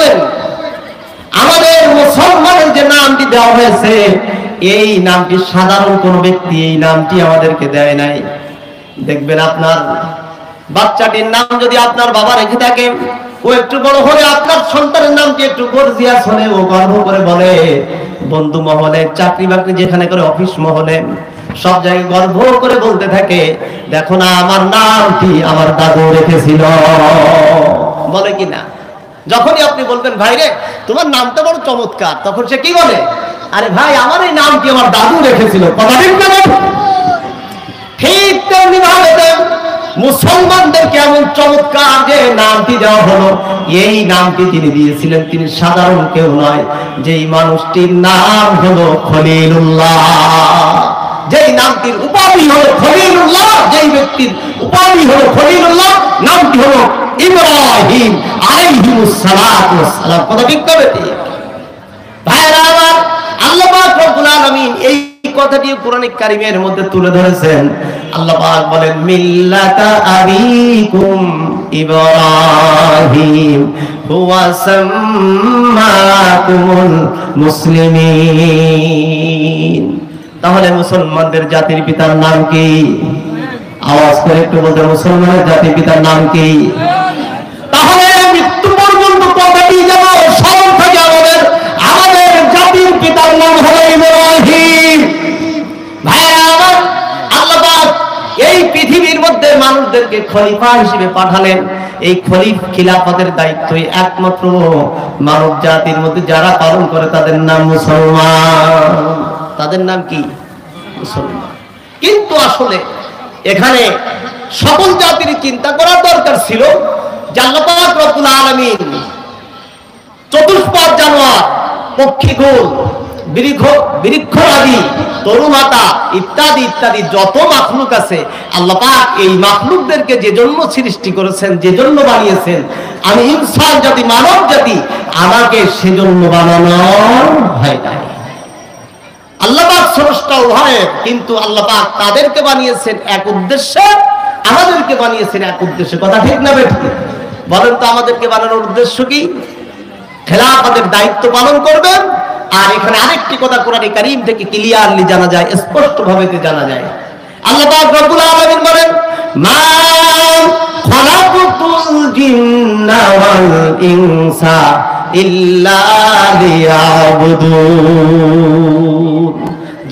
বলেন আমাদের মুসলমানের যে নামটি দেওয়া হয়েছে এই নামটি সাধারণ কোন ব্যক্তি এই নামটি আমাদেরকে দেয় নাই। দেখবেন আপনার বাচ্চাটির নাম যদি আপনার বাবা রেখে থাকে, ও একটু বড় হলে আপনার সন্তানের নামটি একটু গর্জিয়াস হলে ও গর্ব করে বলে, বন্ধু মহলে, চাকরি বাকরি যেখানে করে, অফিস মহলে, সব জায়গায় গর্ব করে বলতে থাকে, দেখো না আমার নামটি আমার দাদু রেখেছিল, বলে কি না? যখনই আপনি বলবেন ভাই রে তোমার নামটা বড় চমৎকার, তখন সে কি বলে, আরে ভাই আমার এই নামটি আমার দাদু রেখেছিল। কথা ঠিক না? ঠিক তেমনি ভাবে মুসলমানদের কেমন চমৎকার যে নামটি দেওয়া হলো, এই নামটি তিনি দিয়েছিলেন, তিনি সাধারণ কেউ নয়। যেই মানুষটির নাম হলো খলিলুল্লাহ, যেই নামটির উপাধি হলো খলিলুল্লাহ, যেই ব্যক্তির উপাধি হলো খলিলুল্লাহ, নামটি হলো ইব্রাহিম আলাইহিস সালাতু ওয়াস সালাম। কথা ঠিক তবে ঠিক ভাইরা আমার, আল্লাহ পাক রব্বুল আলামিন এই কথাটি কোরআনে কারীমের মধ্যে তুলে ধরেছেন। আল্লাহ পাক বলেন মিল্লাতা আবিকুম ইব্রাহিম হুয়া সাম্মাকুমুল মুসলিমিন। তাহলে মুসলমানদের জাতির পিতার নাম কি? আওয়াজ করে একটু বলতে, মুসলমানের জাতির পিতার নাম কি? তাহলে মৃত্যু পর্যন্ত কথাটি যেন স্মরণ থাকে আমাদের, আমাদের জাতির পিতার নাম হলো ইব্রাহিম। ভাইরা আমার, আল্লাহ পাক এই পৃথিবীর মধ্যে মানুষদেরকে খলিফা হিসেবে পাঠালেন। এই খিলাফতের দায়িত্ব একমাত্র মানব জাতির মধ্যে যারা পালন করে তাদের নাম মুসলমান। তাদের নাম কি? মুসলমান। কিন্তু আসলে এখানে সকল জাতির চিন্তা করার দরকার ছিল যে আল্লাহ পাক রব্বুল আলামিন চতুষ্পদ জানোয়ার, পক্ষীকুল, বৃক্ষরাজি, তরুমাতা ইত্যাদি ইত্যাদি যত মাখলুক আছে, আল্লাহ পাক এই মাখলুকদেরকে যে জন্য সৃষ্টি করেছেন, যে জন্য বানিয়েছেন, আমি ইনসান জাতি, মানব জাতি, আমাকে সেজন্য বানানো হয় নাই। আল্লাহ পাক স্রষ্টা উভয়, কিন্তু আল্লাহ পাক তাদেরকে বানিয়েছেন এক উদ্দেশ্যে, আমাদেরকে বানিয়েছেন এক উদ্দেশ্যে। কথা ঠিক না বেঠিক? বলেন তো আমাদেরকে বানানোর উদ্দেশ্য কি? খেলাফতের দায়িত্ব পালন করবেন। আর এখানে আরেকটি কথা কোরআনে কারীম থেকে ক্লিয়ারলি জানা যায়, স্পষ্ট ভাবে জানা যায়। আল্লাহ পাক রব্বুল আলামিন বলেন মা খালাকুতুল জিন্না ওয়াল ইনসা ইল্লা লিয়াবুদুন।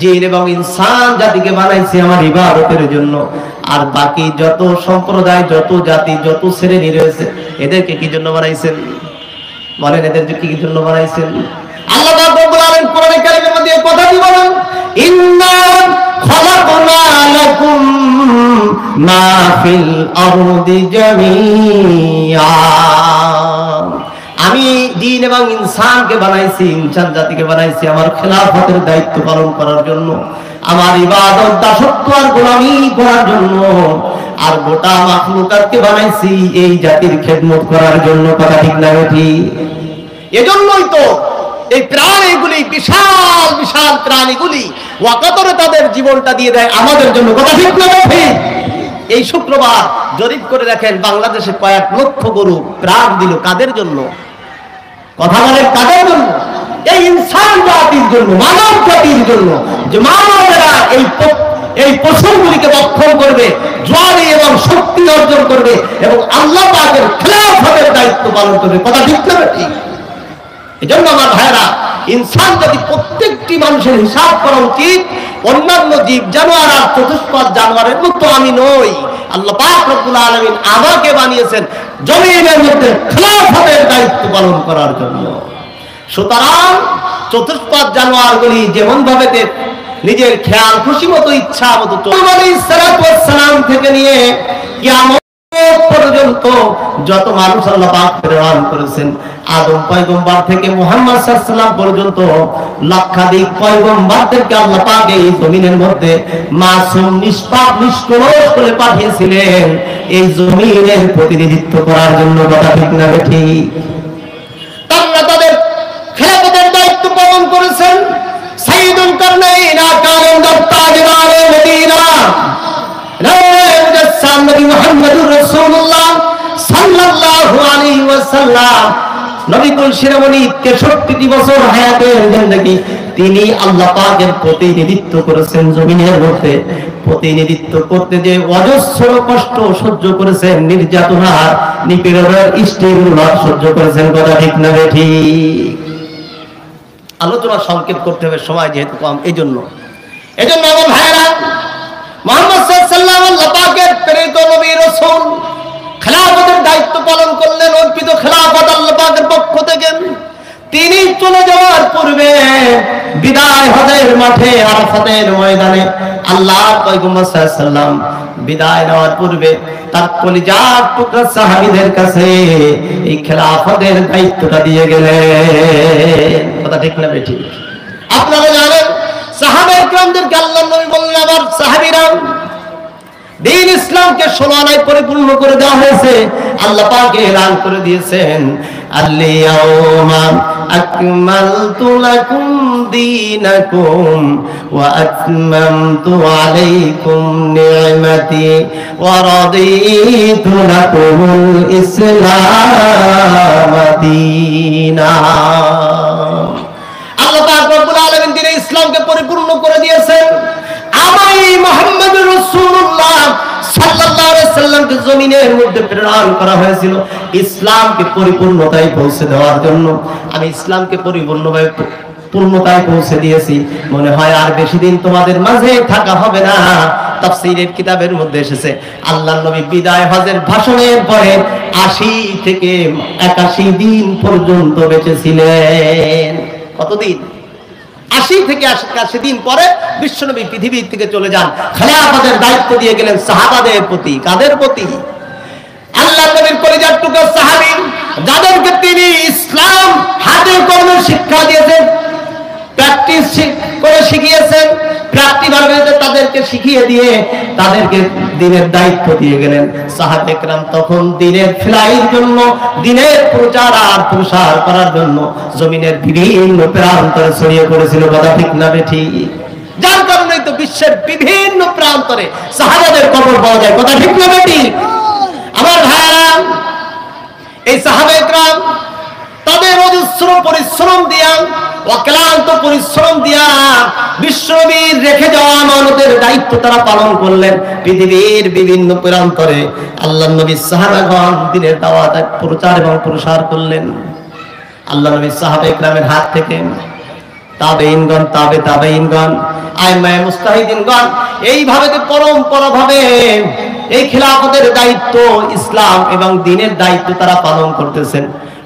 জিন এবং ইনসান জাতিকে বানাইছি আমার ইবাদতের জন্য। আর বাকি যত সম্প্রদায়, যত জাতি, যত শ্রেণী রয়েছে, এদেরকে কি জন্য বানাইছেন? বলেন এদেরকে কি জন্য বানাইছেন? আল্লাহ পাক রব্বুল আলামিন কোরআনে কারীমের মধ্যে এই কথাটি বলেন ইন্না খালাকনা লাকুম মা ফিল আরদি জামিআ। আমি জিন এবং ইনসানকে বানাইছি, ইনসান জাতিকে বানাইছি আমার খেলাফতের দায়িত্ব পালন করার জন্য, আমার ইবাদত, দাসত্ব আর গোলামি করার জন্য। আর গোটা মাখলুকাতকে বানাইছি এই জাতির খেদমত করার জন্য। কথা ঠিক না ঠিক? এজন্যই তো এই প্রাণীগুলি, বিশাল বিশাল প্রাণীগুলি ওয়াকাতরে তাদের জীবনটা দিয়ে দেয় আমাদের জন্য। কথা ঠিক না ঠিক? এই শুক্রবার জরিপ করে দেখেন বাংলাদেশে কয়েক লক্ষ গরু প্রাণ দিল কাদের জন্য? কথা বলেন কাদের জন্য? এই ইনসান জাতির জন্য, মানব জাতির জন্য, যে মানবেরা এই পশুগুলিকে রক্ষণ করবে, জয় এবং শক্তি অর্জন করবে এবং আল্লাহ পাকের খেলাফতের দায়িত্ব পালন করবে। কথা ঠিক না ঠিক? এজন্য আমার ভাইরা, ইনসান জাতি প্রত্যেকটি মানুষের হিসাব করা উচিত। অন্যান্য জীব জানোয়ার আর চতুষ্পদ জানোয়ারের মতো আমি নই। আল্লাহ পাক রব্বুল আলামিন আমাকে বানিয়েছেন জমিনের মধ্যে খেলাফতের দায়িত্ব পালন করার জন্য। সুতরাং চতুষ্পদ জানোয়ারগুলি যেমন ভাবে নিজের খেয়াল খুশি মতো, ইচ্ছা মতো, আলাইহিস সালাতু ওয়াস সালাম থেকে নিয়ে কিয়ামত পর্যন্ত যত মানুষ আল্লাহ পাক প্রেরণ করেছেন, আদম পয়গম্বর থেকে মুহাম্মদ সাল্লাল্লাহু আলাইহি ওয়াসাল্লাম পর্যন্ত লক্ষাধিক পয়গম্বরদেরকে আল্লাহ পাক এই জমিনের মধ্যে মাসুম, নিষ্পাপ, নিষ্কলুষ করে পাঠিয়েছিলেন এই জমিনের প্রতিনিধিত্ব করার জন্য। কথা ঠিক না ঠিক? তারা তাদের খেলাফতের দায়িত্ব পালন করেছেন। সাইয়্যিদুল কারনাইন আকারুল তাজদারে মদিনা নবী মুহাম্মদুর রাসূলুল্লাহ সাল্লাল্লাহু আলাইহি ওয়াসাল্লাম নবী কুল শিরোমণি 63 বছর হায়াতের জিন্দেগি তিনি আল্লাহ পাকের প্রতিনিধিত্ব করেছেন জমিনের মধ্যে। প্রতিনিধিত্ব করতে যে অজস্র কষ্ট সহ্য করেছেন, নির্যাতনা নিপীড়নের স্টিমুলার সহ্য করেছেন। কথা ঠিক না ঠিক? আলোচনা সংক্ষেপ করতে হবে, সময় যেহেতু কম। এজন্য আমার ভাইরা, মুহাম্মদ সাল্লাল্লাহু আলাইহি ওয়াসাল্লাম আল্লাহ পাকের প্রেরিত নবী রাসূল, খেলাফতের দায়িত্ব পালন করলেন। অর্পিত খেলাফত আল্লাহ পাকের পক্ষ থেকে। তিনি চলে যাওয়ার পূর্বে বিদায় হজের মাঠে আরাফাতের ময়দানে আল্লাহর পয়গম্বর সাল্লাল্লাহু আলাইহি ওয়াসাল্লাম বিদায় নেওয়ার পূর্বে তার কলিজার টুকরা সাহাবীদের কাছে এই খেলাফতের দায়িত্বটা দিয়ে গেলেন। কথা ঠিক না ঠিক? আপনারা জানেন সাহাবায়ে কিরামদেরকে আল্লাহর নবী বললেন, আবার সাহাবীরা, দ্বীন ইসলামকে 16 আনায় পরিপূর্ণ করে দেওয়া হয়েছে। আল্লাহ পাক এলান করে দিয়েছেন, আল-ইয়াওমা আকমালতু লাকুম দীনাকুম ওয়া আতমামতু আলাইকুম নি'মাতি ওয়া রাদিতু লাকুমুল ইসলাম দীনা। আল্লাহ পাক রব্বুল আলামিন দ্বীন ইসলামকে পরিপূর্ণ করে দিয়েছেন। আমি মুহাম্মদুর রাসূলুল্লাহ সাল্লাল্লাহু আলাইহি ওয়াসাল্লামকে জমিনের মধ্যে প্রেরণ করা হয়েছিল ইসলামকে পরিপূর্ণতায় পৌঁছে দেওয়ার জন্য। আমি ইসলামকে পরিপূর্ণভাবে পূর্ণতায় পৌঁছে দিয়েছি। মনে হয় আর বেশি দিন তোমাদের মাঝে থাকা হবে না। তাফসীরের কিতাবের মধ্যে এসেছে আল্লাহর নবী বিদায় হজের ভাষণের পরে 80 থেকে 81 দিন পর্যন্ত বেঁচে ছিলেন। কতদিন? 80 থেকে 81 দিন পরে বিশ্বনবী পৃথিবী থেকে চলে যান। খেলাফতের দায়িত্ব দিয়ে গেলেন সাহাবাদের প্রতি। কাদের প্রতি? আল্লাহর নবীর কলিজার টুকরা সাহাবী, যাদেরকে তিনি ইসলাম হাতে কলমে শিক্ষা দিয়েছেন, প্র্যাকটিস করে শিখিয়েছেন, প্র্যাকটিক্যালি তাদেরকে শিখিয়ে দিয়ে তাদেরকে দ্বীনের দায়িত্ব দিয়ে গেলেন। সাহাবায়ে কেরাম তখন দ্বীনের ফিলাইয়ের জন্য, দ্বীনের প্রচার আর প্রসার করার জন্য জমিনের বিভিন্ন প্রান্তরে ছড়িয়ে পড়েছিল। কথা ঠিক না ঠিক? যার কারণেই তো বিশ্বের বিভিন্ন প্রান্তরে সাহাবাদের কবর পাওয়া যায়। কথা ঠিক না ঠিক? আমার ভাইরা, এই সাহাবায়ে কেরাম তাদের অজস্র পরিশ্রম দিয়া, অক্লান্ত পরিশ্রম দিয়া বিশ্বনবীর রেখে যাওয়া আমানতের দায়িত্ব তারা পালন করলেন। পৃথিবীর বিভিন্ন প্রান্তরে আল্লাহর নবী সাহাবাগণ দ্বীনের দাওয়াত প্রচার এবং প্রসার করলেন। আল্লাহর নবী সাহাবায়ে কেরামের হাত থেকে তাবেঈনগণ, তাবেঈনগণ, আইম্মায়ে মুজতাহিদিনগণ এইভাবে পরম্পরাভাবে এই খেলাফতের দায়িত্ব, ইসলাম এবং দ্বীনের দায়িত্ব তারা পালন করতেছেন।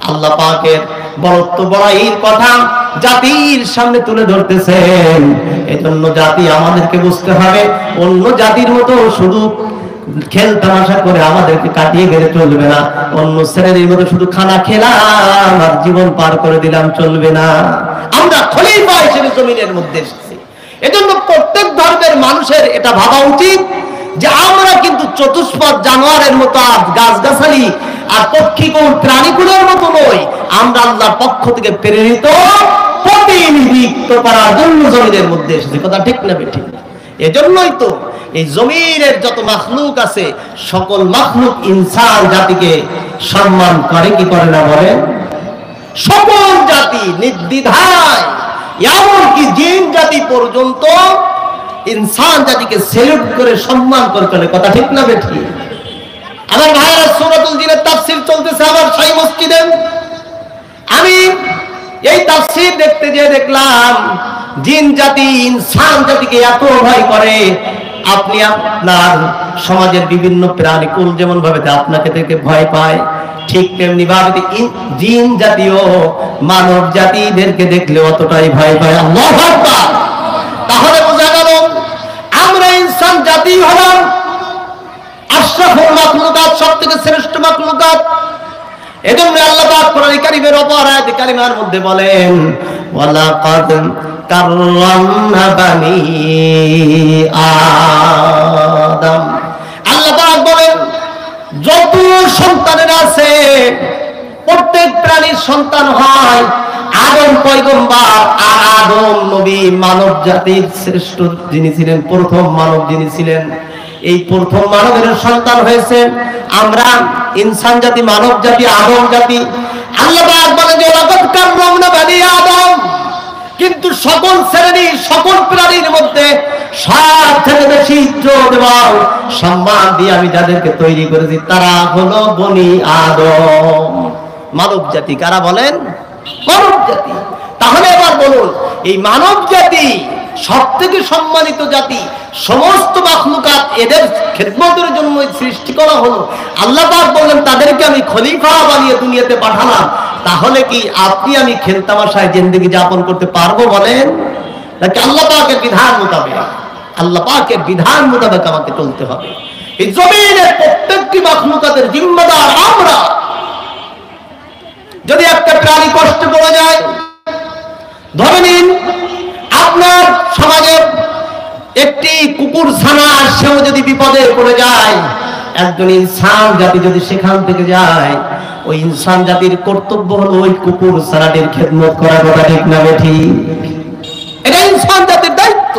আল্লাহ পাকের বরত্ব বড়াইয়ের কথা জাতির সামনে তুলে ধরতেছেন। এজন্য জাতি আমাদেরকে বুঝতে হবে, অন্য জাতির মতো শুধু খেল তামাশা করে আমাদেরকে কাটিয়ে গেলে চলবে না। অন্য শ্রেণীর মতো শুধু খানা খেলাম আর জীবন পার করে দিলাম চলবে না। আমরা খলিফা হিসেবে জমিনের মধ্যে এসেছি। এজন্য প্রত্যেক ধর্মের মানুষের এটা ভাবা উচিত যে আমরা কিন্তু চতুষ্পদ জানোয়ারের মতো আর গাছগাছালি আর পক্ষীকুল প্রাণীকুলের মতো নই। আমরা আল্লাহর পক্ষ থেকে প্রেরিত প্রতিনিধিত্ব করার জন্য জমিনের মধ্যে এসেছি। কথা ঠিক না ঠিক? এজন্যই তো এই জমিনের যত মাখলুক আছে সকল মাখলুক ইনসান জাতিকে সম্মান করে কি করে না বলেন? সকল জাতি নির্দ্বিধায়, এমনকি জিন জাতি পর্যন্ত ইনসান জাতিকে সেলুট করে সম্মান করে চলে। কথা ঠিক না ঠিক? আমার ভাইরা, সূরাতুল জিনের তাফসীর চলতেছে আমার শাহী মসজিদে। আমি এই তাফসীর দেখতে যেয়ে দেখলাম জিন জাতি ইনসান জাতিকে এত ভয় করে। আপনি আপনার সমাজের বিভিন্ন প্রাণীকুল যেমন ভাবে আপনাকে থেকে ভয় পায়, ঠিক তেমনি ভাবে জিন জাতীয় মানব জাতিদেরকে দেখলে অতটাই ভয় পায়। আল্লাহু আকবার! তাহলে বোঝা গেল আমরা ইনসান জাতি হলাম আশরাফুল মাখলুকাত, সবথেকে শ্রেষ্ঠ মাখলুকাত। এজন্য আল্লাহ পাক কোরআন কারীমের অপর আয়াতে কারিমার মধ্যে বলেন, ওয়ালাকাদ কাররামনা বানি আদম। আল্লাহ পাক বলেন যত সন্তানেরা আছে প্রত্যেক প্রাণীর সন্তান হয়। আদম পয়গম্বর আর আদম নবী মানব জাতির শ্রেষ্ঠ যিনি ছিলেন, প্রথম মানব যিনি ছিলেন, এই প্রথম মানবের সন্তান হয়েছে আমরা ইনসান জাতি, মানব জাতি, আদম জাতি। আল্লাহ পাক বলেন যে লাকাদ কাররামনা বানি আদম, কিন্তু সকল শ্রেণী সকল প্রাণীর মধ্যে সব থেকে বেশি ইজ্জত এবং সম্মান দিয়ে আমি যাদেরকে তৈরি করেছি তারা হলো বনি আদম, মানব জাতি। কারা বলেন? মানব জাতি। তাহলে এবার বলুন, এই মানব জাতি সব থেকে সম্মানিত জাতি, সমস্ত মাখলুকাত এদের খেদমতের জন্য সৃষ্টি করা হলো। আল্লাহ পাক বললেন তাদেরকে আমি খলিফা বানিয়ে দুনিয়াতে পাঠালাম। তাহলে কি আপনি আমি খেলতামাশায় জিন্দেগি যাপন করতে পারবো বলেন? নাকি আল্লাহ পাকের বিধান মোতাবেক, আল্লাহ পাকের বিধান মোতাবেক আমাকে চলতে হবে? এই জমিনের প্রত্যেকটি মাখলুকাতের জিম্মাদার আমরা। যদি একটা প্রাণী কষ্ট পড়ে যায়, ধরে নিন আপনার সমাজে একটি কুকুর ছানা, সেও যদি বিপদে পড়ে যায়, একজন ইনসান জাতি যদি সেখান থেকে যায়, ওই ইনসান জাতির কর্তব্য হলো ওই কুকুর ছানাটির খেদমত করা। কথা ঠিক না ঠিক? এটা ইনসান জাতির দায়িত্ব।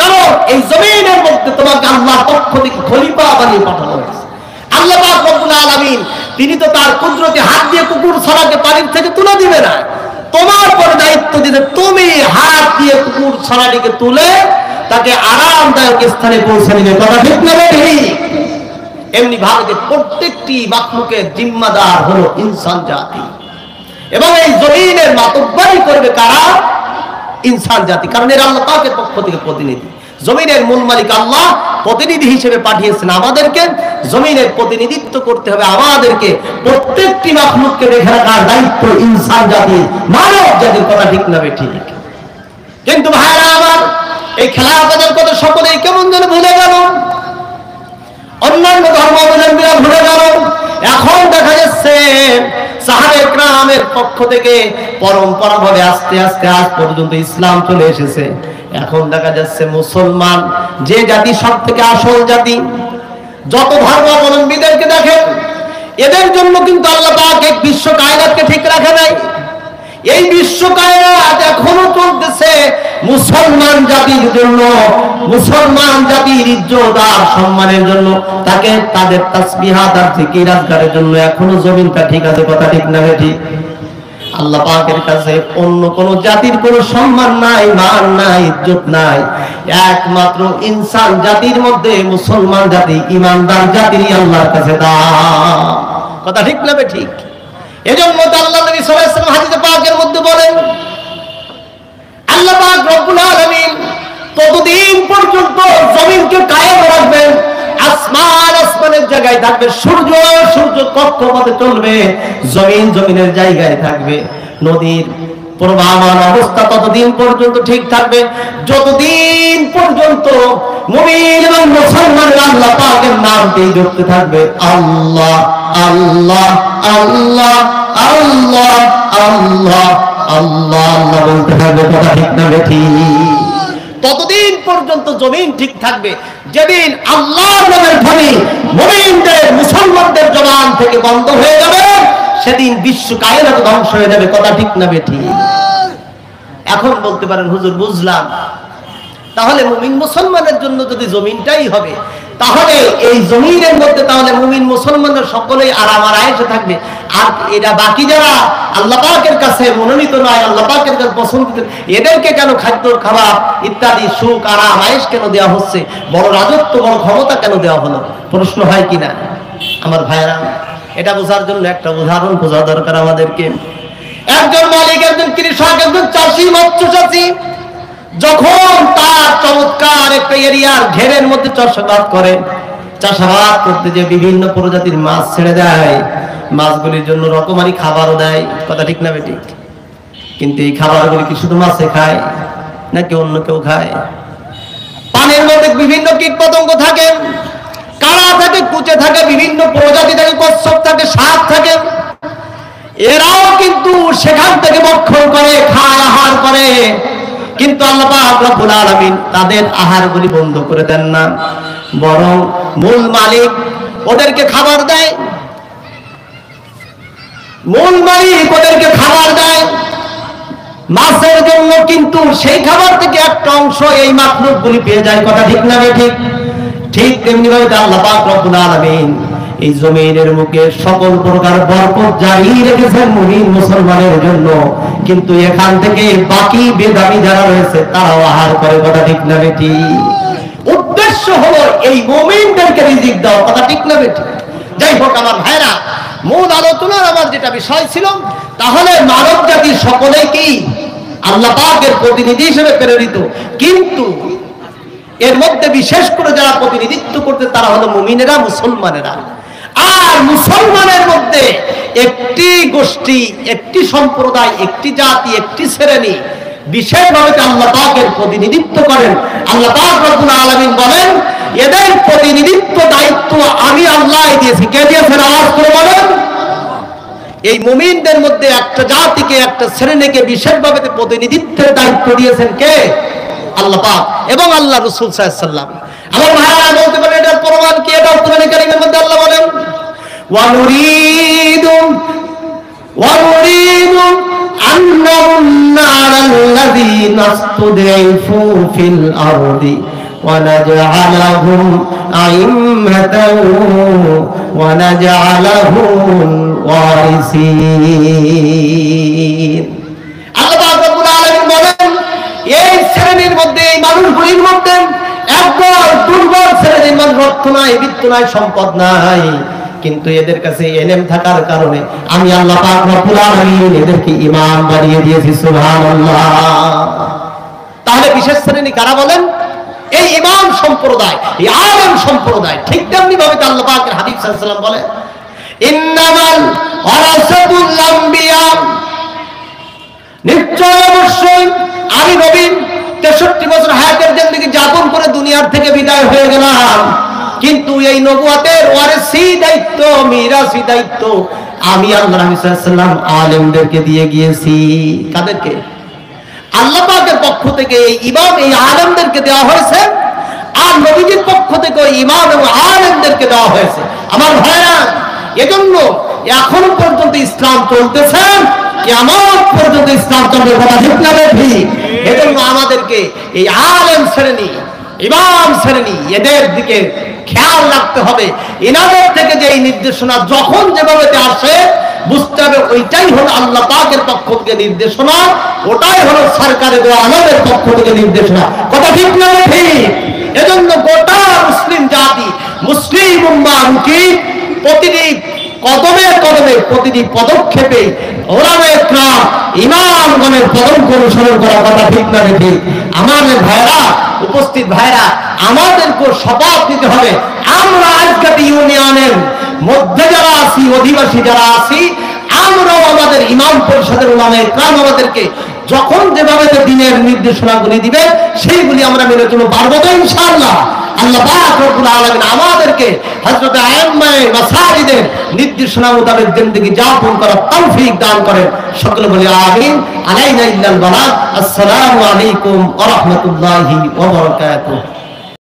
কারণ এই জমিনের মধ্যে তোমাকে আল্লাহর পক্ষ থেকে খলিফা বানিয়ে পাঠানো হয়েছে। আল্লাহ পাক রব্বুল আলামিন তিনি তো তার কুদরতে হাত দিয়ে কুকুর ছানাকে পানির থেকে তুলে দিবে না, তোমার পরে দায়িত্ব দিতে তুমি হাত দিয়ে কুকুর ছানাটিকে তুলে তাকে আরামদায়ক স্থানে পৌঁছে দিবে। কথা ঠিক না ঠিক? এমনি ভাবে প্রত্যেকটি মাখলুকের জিম্মাদার হলো ইনসান জাতি, এবং এই জমিনের মাতব্বরি করবে কারা? ইনসান জাতি। কারণ এর আল্লাহ পাকের পক্ষ থেকে প্রতিনিধি। জমিনের মূল মালিক আল্লাহ প্রতিনিধি হিসেবে পাঠিয়েছেন আমাদেরকে। জমিনের প্রতিনিধিত্ব করতে হবে আমাদেরকে। প্রত্যেকটি মাখলুককে রেখে রাখার দায়িত্ব ইনসান জাতির, মানব জাতির। কথা ঠিক না ঠিক? কিন্তু ভাইরা আমার, এই খেলাফতের কথা সকলেই কেমন যেন ভুলে গেল, অন্যান্য ধর্মাবলম্বীরা ভুলে গেল। এখন দেখা যাচ্ছে সাহাবে কেরামের পক্ষ থেকে পরম্পরা ভাবে আস্তে আস্তে আজ পর্যন্ত ইসলাম চলে এসেছে। এখন দেখা যাচ্ছে মুসলমান যে জাতি সব থেকে আসল জাতি, যত ধর্মাবলম্বীদেরকে দেখেন এদের জন্য কিন্তু আল্লাহ পাক এক বিশ্ব কায়নাতকে ঠিক রাখে নাই। এই বিশ্ব কায়নাত এখনো চলতেছে মুসলমান জাতির জন্য, মুসলমান জাতির ইজ্জত আর সম্মানের জন্য, তাকে তাদের তাসবিহাত আর জিকির আজকারের জন্য এখনো জমিনটা ঠিক আছে। কথা ঠিক না ঠিক? আল্লাহ পাকের কাছে অন্য কোন জাতির কোন সম্মান নাই, মান নাই, ইজ্জত নাই। একমাত্র ইনসান জাতির মধ্যে মুসলমান জাতি, ইমানদার জাতিরই আল্লাহর কাছে দাম। কথা ঠিক না ঠিক? এজন্য তো আল্লাহ নবী সাল্লাল্লাহু আলাইহি ওয়াসাল্লাম হাদিসে পাকের মধ্যে বলেন, আল্লাহ পাক রব্বুল আলামিন ততদিন পর্যন্ত জমিনকে কায়েম রাখবেন, আসমান আসমানের জায়গায় থাকবে, সূর্য সূর্য কক্ষপথে চলবে, জমিন জমিনের জায়গায় থাকবে, নদীর প্রবাহমান অবস্থা ততদিন পর্যন্ত ঠিক থাকবে যতদিন পর্যন্ত মুমিন এবং মুসলমানরা আল্লাহ পাকের নামকেই জপতে থাকবে। আল্লাহ আল্লাহ আল্লাহ আল্লাহ আল্লাহ আল্লাহ আল্লাহ বলতে থাকবে। কথা ঠিক না ঠিক? ততদিন পর্যন্ত জমিন ঠিক থাকবে। যেদিন আল্লাহর নামের ধ্বনি মুমিনদের মুসলমানদের জবান থেকে বন্ধ হয়ে যাবে, সেদিন বিশ্ব কায়নাত ধ্বংস হয়ে যাবে। কথা ঠিক না ঠিক? এখন বলতে পারেন হুজুর বুঝলাম, তাহলে মুমিন মুসলমানের জন্য যদি জমিনটাই হবে, তাহলে এই জমিনের মধ্যে তাহলে মুমিন মুসলমানরা সকলেই আরাম আর আয়েশে থাকবে, আর এরা বাকি যারা আল্লাহ পাকের কাছে মনোনীত নয়, আল্লাহ পাকের কাছে পছন্দিত, এদেরকে কেন খাদ্য খাবার ইত্যাদি সুখ আরাম আয়েশ কেন দেওয়া হচ্ছে? বড় রাজত্ব বড় ক্ষমতা কেন দেওয়া হলো? প্রশ্ন হয় কিনা আমার ভাইরা? এটা বোঝার জন্য একটা উদাহরণ বোঝা দরকার আমাদেরকে। একজন মালিক, একজন কৃষক, একজন চাষি, মৎস্য চাষি যখন তার চমৎকার একটা এরিয়ার ঘেরের মধ্যে চাষাবাদ করে, চাষাবাদ করতে যে বিভিন্ন প্রজাতির মাছ ছেড়ে দেয়, মাছগুলির জন্য রকমারি খাবারও দেয়। কথা ঠিক না বেঠিক? কিন্তু এই খাবারগুলি কি শুধু মাছে খায় নাকি অন্য কেউ খায়? পানির মধ্যে বিভিন্ন কীট পতঙ্গ থাকে, কারা থাকে, কুচে থাকে, বিভিন্ন প্রজাতি থাকে, কচ্ছপ থাকে, সাপ থাকে। এরাও কিন্তু সেখান থেকে ভক্ষণ করে, খায়, আহার করে। কিন্তু আল্লাহ পাক রব্বুল আলামিন তাদের আহারগুলি বন্ধ করে দেন না, বরং মূল মালিক ওদেরকে খাবার দেয়। মূল মালিক ওদেরকে খাবার দেয় মাছের জন্য, কিন্তু সেই খাবার থেকে একটা অংশ এই মাখলুকগুলি পেয়ে যায়। কথা ঠিক না ঠিক? ঠিক তেমনি ভাবে আল্লাহ পাক রব্বুল আলামিন এই জমিনের মুখে সকল প্রকার বরকত জারি রেখেছেন মুমিন মুসলমানের জন্য, কিন্তু এখান থেকে বাকি বেদাবী যারা রয়েছে তারাও আহার করে, কথা ঠিক না বেটি? উদ্দেশ্য হলো এই মুমিনদেরকে রিজিক দেওয়া, কথা ঠিক না বেটি? যাই হোক আমার ভাইরা, মূল আলোচনার আমার যেটা বিষয় ছিল, তাহলে মানব জাতির সকলেই কি আল্লাহ পাকের প্রতিনিধি হিসেবে প্রেরিত, কিন্তু এর মধ্যে বিশেষ করে যারা প্রতিনিধিত্ব করতে তারা হলো মুমিনেরা, মুসলমানেরা। আর মুসলমানের মধ্যে একটি গোষ্ঠী, একটি সম্প্রদায়, একটি জাতি, একটি শ্রেণী বিশেষভাবে আল্লাহ পাকের প্রতিনিধিত্ব করেন। আল্লাহ পাক রব্বুল আলামিন বলেন, এদের প্রতিনিধিত্ব দায়িত্ব আমি আল্লাহ দিয়েছি। কে দিয়েছেন? আওয়াজ করে বলেন। এই মুমিনদের মধ্যে একটা জাতিকে, একটা শ্রেণীকে বিশেষভাবে প্রতিনিধিত্বের দায়িত্ব দিয়েছেন কে? আল্লাহ পাক এবং আল্লাহ রাসূল সাল্লাল্লাহু আলাইহি ওয়াসাল্লাম। আমার ভাইরা বলতে পারে এটার প্রমাণ কি? এটা কোরআন কারীমের মধ্যে আল্লাহ বলেন, ওয়া নুরিদু আন নামুন্না আলাল্লাযীনা ইসতুদঈফু ফিল আরদি ওয়া নাজআলাহুম আইম্মাতাও ওয়া নাজআলাহুল ওয়ারিসিন। আল্লাহ রাব্বুল আলামিন বলেন, এই শ্রেণীর মধ্যে, এই মানুষগুলির মধ্যে একদল দুর্বল শ্রেণীর মানুষ, অর্থ নাই, বিত্ত নাই, সম্পদ নাই, কিন্তু এদের কাছে ইলম থাকার কারণে আমি আল্লাহ পাক রব্বুল আলামিন এদেরকে ইমাম বানিয়ে দিয়েছি। সুবহানাল্লাহ। তাহলে বিশেষ শ্রেণী কারা বলেন? এই ইমাম সম্প্রদায়, এই আলেম সম্প্রদায়। ঠিক তেমনি ভাবে আল্লাহ পাকের হাবিব সাল্লাল্লাহু আলাইহি ওয়াসাল্লাম বলেন, ইন্নামাল ওয়ারাসাতুল আম্বিয়া, নিশ্চয় অবশ্যই আমি নবী 63 বছর হায়াতের জিন্দেগি যাপন করে দুনিয়ার থেকে বিদায় হয়ে গেলাম, কিন্তু এই নবুয়তের ওয়ারিসি দায়িত্ব, মিরাসি দায়িত্ব আমি আল্লাহ নবী সাল্লাল্লাহু আলাইহি ওয়াসাল্লাম আলেমদেরকে দিয়ে গিয়েছি। কাদেরকে? আল্লাহ পাকের পক্ষ থেকে এই ইমাম, এই আলেমদেরকে দেওয়া হয়েছে, আর নবীজির পক্ষ থেকে ইমাম এবং আলেমদেরকে দেওয়া হয়েছে। আমার ভাইরা, এজন্য এখন পর্যন্ত ইসলাম চলতেছে, কিয়ামত পর্যন্ত ইসলাম চলবে, কথা ঠিক না ঠিক? এজন্য আমাদেরকে এই আলেম শ্রেণী, ইমাম শ্রেণী, এদের দিকে খেয়াল রাখতে হবে। এনাদের থেকে যে এই নির্দেশনা যখন যেভাবে আসে বুঝতে হবে ওইটাই হলো আল্লাহ পাকের পক্ষ থেকে নির্দেশনা, ওটাই হলো সরকারের দেওয়া আমাদের পক্ষ থেকে নির্দেশনা, কথা ঠিক না ঠিক? এজন্য গোটা মুসলিম জাতি, মুসলিম উম্মাহ উচিত প্রতিটি কদমে কদমে, প্রতিটি পদক্ষেপে ওলামায়ে কেরাম, ইমামগণের পদক অনুসরণ করা, কথা ঠিক না ঠিক? আমাদের ভাইরা, উপস্থিত ভাইরা, আমাদেরকে শপথ নিতে হবে, আমরা আজকাটি ইউনিয়নের মধ্যে যারা আছি, অধিবাসী যারা আছি, আমরাও আমাদের ইমাম পরিষদের উলামায়ে কেরাম আমাদেরকে যখন যেভাবে দ্বীনের নির্দেশনাগুলি দিবে সেইগুলি আমরা মেনে চলব, পারবো তো ইনশাআল্লাহ? আল্লাহ পাক রব্বুল আলামিন আমাদেরকে হযরত আইম্মায়ে মাসাজিদের নির্দেশনা মোতাবেক জিন্দেগি যাপন করার তৌফিক দান করেন। সকলে বলি আমিন। আলাইনা ইল্লাল বালাগ। আসসালামু আলাইকুম ওয়া রাহমাতুল্লাহি ওয়া বারাকাতুহু।